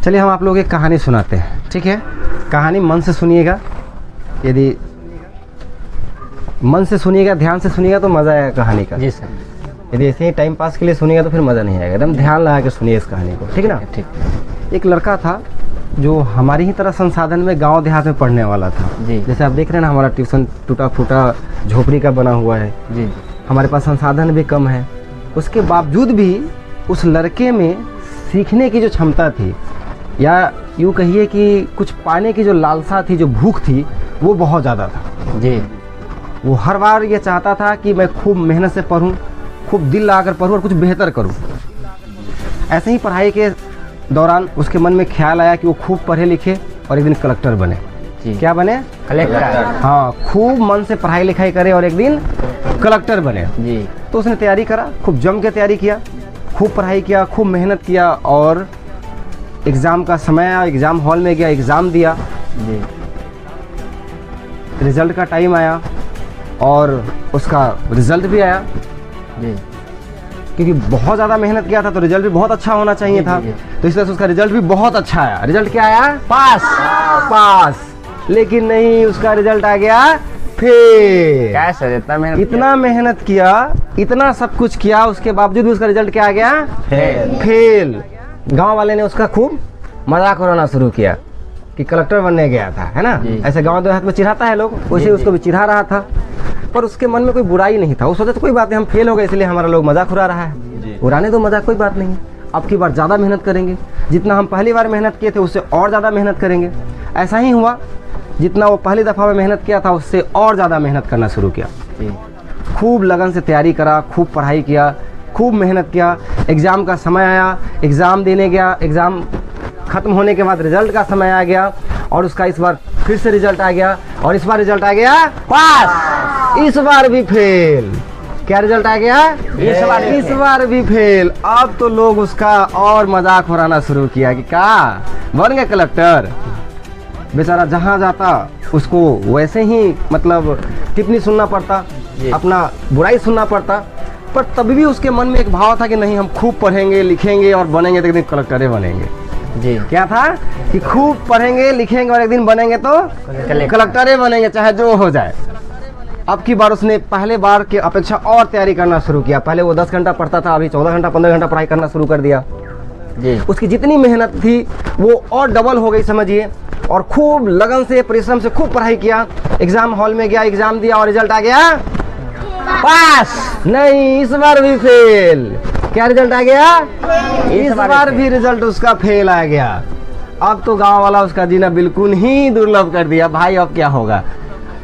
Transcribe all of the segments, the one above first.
चलिए हम आप लोग एक कहानी सुनाते हैं, ठीक है। कहानी मन से सुनिएगा, यदि मन से सुनिएगा, ध्यान से सुनिएगा तो मज़ा आएगा कहानी का। जी सर। यदि ऐसे ही टाइम पास के लिए सुनिएगा तो फिर मज़ा नहीं आएगा। एकदम ध्यान लगा के सुनिए इस कहानी को, ठीक है ना। ठीक। एक लड़का था जो हमारी ही तरह संसाधन में गांव देहात में पढ़ने वाला था। जी। जैसे आप देख रहे हैं ना, हमारा ट्यूशन टूटा फूटा झोपड़ी का बना हुआ है। जी। हमारे पास संसाधन भी कम है, उसके बावजूद भी उस लड़के में सीखने की जो क्षमता थी, या यूँ कहिए कि कुछ पाने की जो लालसा थी, जो भूख थी, वो बहुत ज़्यादा था। जी। वो हर बार ये चाहता था कि मैं खूब मेहनत से पढूं, खूब दिल लगाकर पढूं और कुछ बेहतर करूं। ऐसे ही पढ़ाई के दौरान उसके मन में ख्याल आया कि वो खूब पढ़े लिखे और एक दिन कलेक्टर बने। जी। क्या बने? कलेक्टर। हाँ, खूब मन से पढ़ाई लिखाई करे और एक दिन कलेक्टर बने। जी। तो उसने तैयारी करा, खूब जम के तैयारी किया, खूब पढ़ाई किया, खूब मेहनत किया और एग्ज़ाम का समय आया, एग्ज़ाम हॉल में गया, एग्ज़ाम दिया। जी। रिज़ल्ट का टाइम आया और उसका रिज़ल्ट भी आया। जी। क्योंकि बहुत ज़्यादा मेहनत किया था तो रिजल्ट भी बहुत अच्छा होना चाहिए था। तो इस तरह से उसका रिजल्ट भी बहुत अच्छा आया। रिजल्ट क्या आया? पास। लेकिन नहीं, उसका रिजल्ट आ गया फेल। क्या सर, इतना मेहनत किया, इतना सब कुछ किया, उसके बावजूद भी उसका रिजल्ट क्या आ गया? फेल। गांव वाले ने उसका खूब मजाक उड़ाना शुरू किया कि कलेक्टर बनने गया था, है ना। ऐसे गांव देहात में चिढ़ाता है लोग, वैसे उसको भी चिढ़ा रहा था। पर उसके मन में कोई बुराई नहीं था। वो सोचा तो कोई बात नहीं, हम फेल हो गए इसलिए हमारा लोग मजाक उड़ा रहा है। उड़ाने दो मजाक, कोई बात नहीं। अब की बार ज़्यादा मेहनत करेंगे, जितना हम पहली बार मेहनत किए थे उससे और ज़्यादा मेहनत करेंगे। ऐसा ही हुआ, जितना वो पहली दफ़ा में मेहनत किया था उससे और ज़्यादा मेहनत करना शुरू किया। खूब लगन से तैयारी करा, खूब पढ़ाई किया, खूब मेहनत किया। एग्ज़ाम का समय आया, एग्ज़ाम देने गया। एग्ज़ाम ख़त्म होने के बाद रिज़ल्ट का समय आ गया और उसका इस बार फिर से रिज़ल्ट आ गया और इस बार रिज़ल्ट आ गया पास। इस बार भी फेल। क्या रिज़ल्ट आ गया? इस बार भी फेल। अब तो लोग उसका और मजाक उड़ाना शुरू किया कि क्या बन गया कलेक्टर। बेचारा जहाँ जाता उसको वैसे ही मतलब टिप्पणी सुनना पड़ता, अपना बुराई सुनना पड़ता। पर तभी भी उसके मन में एक भाव था कि नहीं, हम खूब पढ़ेंगे लिखेंगे और बनेंगे तो एक दिन कलेक्टर बनेंगे। जी। क्या था कि खूब पढ़ेंगे लिखेंगे और एक दिन बनेंगे तो कलेक्टर बनेंगे, चाहे जो हो जाए। अब की बार उसने पहले बार की अपेक्षा और तैयारी करना शुरू किया। पहले वो 10 घंटा पढ़ता था, अभी 14 घंटा 15 घंटा पढ़ाई करना शुरू कर दिया। जी। उसकी जितनी मेहनत थी वो और डबल हो गई समझिए। और खूब लगन से परिश्रम से खूब पढ़ाई किया। एग्जाम हॉल में गया, एग्जाम दिया और रिजल्ट आ गया पास। नहीं, इस बार भी फेल। क्या रिजल्ट आ गया? इस बार भी रिजल्ट उसका फेल आ गया। अब तो गांव वाला उसका जीना बिल्कुल ही दुर्लभ कर दिया। भाई अब क्या होगा?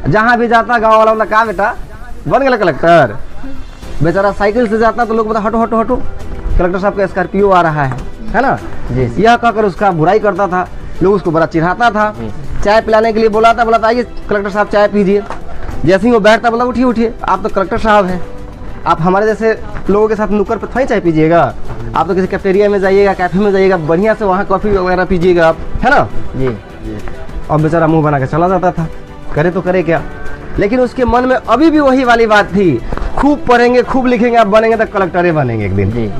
जहां भी जाता गांव वाला कहा बेटा बन गया कलेक्टर। बेचारा साइकिल से जाता तो लोग बता हटो हटो हटो, कलेक्टर साहब का स्कॉर्पियो आ रहा है ना। यह कहकर उसका बुराई करता था, लोग उसको बड़ा चिढ़ाता था। चाय पिलाने के लिए बोलाता, बोला आइए कलेक्टर साहब चाय पीजिए। जैसे ही वो बैठता बोला उठिए उठिए, आप तो कलेक्टर साहब हैं, आप हमारे जैसे लोगों के साथ नुक्कड़ पर थोड़ी चाय पीजिएगा। आप तो किसी कैफेटेरिया में जाइएगा, कैफे में जाइएगा, बढ़िया से वहाँ कॉफ़ी वगैरह पीजिएगा आप, है ना। जी। और बेचारा मुंह बना के चला जाता था। करे तो करे क्या। लेकिन उसके मन में अभी भी वही वाली बात थी, खूब पढ़ेंगे खूब लिखेंगे, आप बनेंगे तो कलेक्टर बनेंगे एक दिन।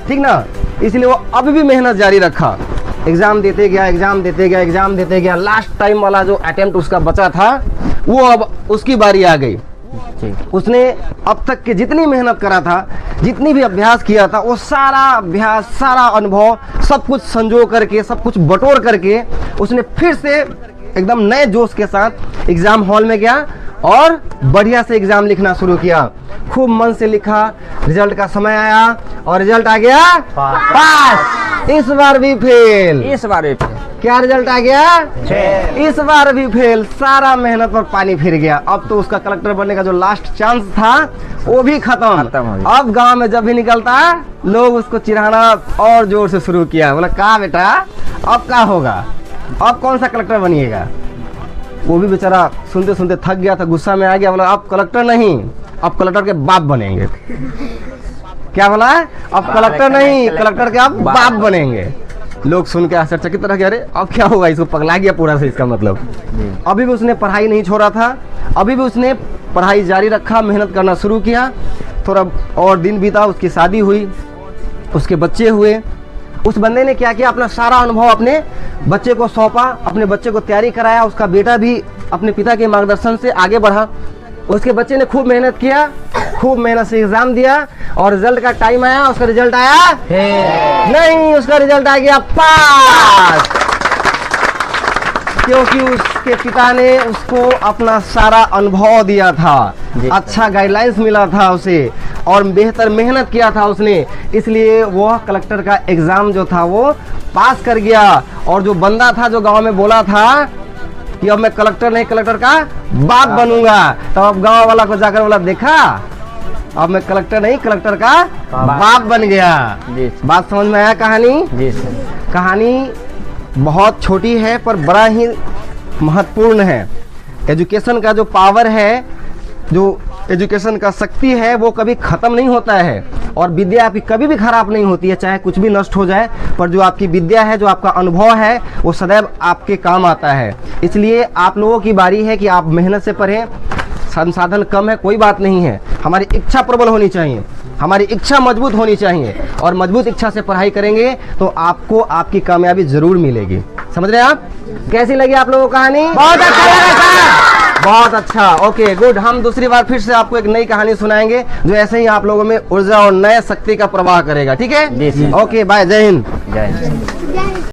ठीक ना। इसलिए वो अभी भी मेहनत जारी रखा। एग्जाम देते गया, एग्जाम देते गया, एग्जाम देते गया। लास्ट टाइम वाला जो अटेम्प्ट उसका बचा था वो अब उसकी बारी आ गई। उसने अब तक के जितनी मेहनत करा था, जितनी भी अभ्यास किया था, वो सारा अभ्यास, सारा अनुभव, सब कुछ संजो करके, सब कुछ बटोर करके उसने फिर से एकदम नए जोश के साथ एग्जाम हॉल में गया और बढ़िया से एग्जाम लिखना शुरू किया। खूब मन से लिखा। रिजल्ट का समय आया और रिजल्ट आ गया पास। इस बार भी फेल। इस बार भी फेल। क्या रिजल्ट आ गया? इस बार भी फेल। सारा मेहनत पर पानी फिर गया। अब तो उसका कलेक्टर बनने का जो लास्ट चांस था वो भी खत्म। अब गांव में जब भी निकलता लोग उसको चिढ़ाना और जोर से शुरू किया। बोला कहा बेटा अब क्या होगा, अब कौन सा कलेक्टर बनिएगा। वो भी बेचारा सुनते सुनते थक गया था, गुस्सा में आ गया। बोला अब कलेक्टर नहीं, अब कलेक्टर के बाप बनेंगे। क्या बोला? अब कलेक्टर नहीं, कलेक्टर के अब बाप बनेंगे। लोग सुन के आश्चर्यचकित रह गए, अरे अब क्या होगा, इसको पगला गया पूरा से इसका मतलब। अभी भी उसने पढ़ाई नहीं छोड़ा था, अभी भी उसने पढ़ाई जारी रखा, मेहनत करना शुरू किया। थोड़ा और दिन बीता, उसकी शादी हुई, उसके बच्चे हुए उस बंदे ने क्या किया, अपना सारा अनुभव अपने बच्चे को सौंपा, अपने बच्चे को तैयारी कराया। उसका बेटा भी अपने पिता के मार्गदर्शन से आगे बढ़ा। उसके बच्चे ने खूब मेहनत किया, खूब मेहनत से एग्जाम दिया और रिजल्ट का टाइम आया। उसका रिजल्ट आया नहीं, उसका रिजल्ट आ गया पास, क्योंकि उसके पिता ने उसको अपना सारा अनुभव दिया था, अच्छा गाइडलाइंस मिला था उसे और बेहतर मेहनत किया था उसने, इसलिए वह कलेक्टर का एग्जाम जो था वो पास कर गया। और जो बंदा था जो गांव में बोला था कि अब मैं कलेक्टर नहीं कलेक्टर का बाप बनूंगा, तो अब गांव वाला को जाकर बोला, देखा अब मैं कलेक्टर नहीं कलेक्टर का बाप बन गया। बात समझ में आया कहानी? जी सर। कहानी बहुत छोटी है पर बड़ा ही महत्वपूर्ण है। एजुकेशन का जो पावर है, जो एजुकेशन का शक्ति है, वो कभी ख़त्म नहीं होता है और विद्या आपकी कभी भी खराब नहीं होती है, चाहे कुछ भी नष्ट हो जाए, पर जो आपकी विद्या है, जो आपका अनुभव है, वो सदैव आपके काम आता है। इसलिए आप लोगों की बारी है कि आप मेहनत से पढ़ें। संसाधन कम है कोई बात नहीं है, हमारी इच्छा प्रबल होनी चाहिए, हमारी इच्छा मजबूत होनी चाहिए और मजबूत इच्छा से पढ़ाई करेंगे तो आपको आपकी कामयाबी जरूर मिलेगी। समझ रहे हैं आप? कैसी लगी आप लोगों को कहानी? बहुत अच्छा लगा सर, बहुत अच्छा। Okay good. हम दूसरी बार फिर से आपको एक नई कहानी सुनाएंगे जो ऐसे ही आप लोगों में ऊर्जा और नए शक्ति का प्रवाह करेगा। ठीक है? जी सर। ओके बाय, जय हिंद। जय हिंद।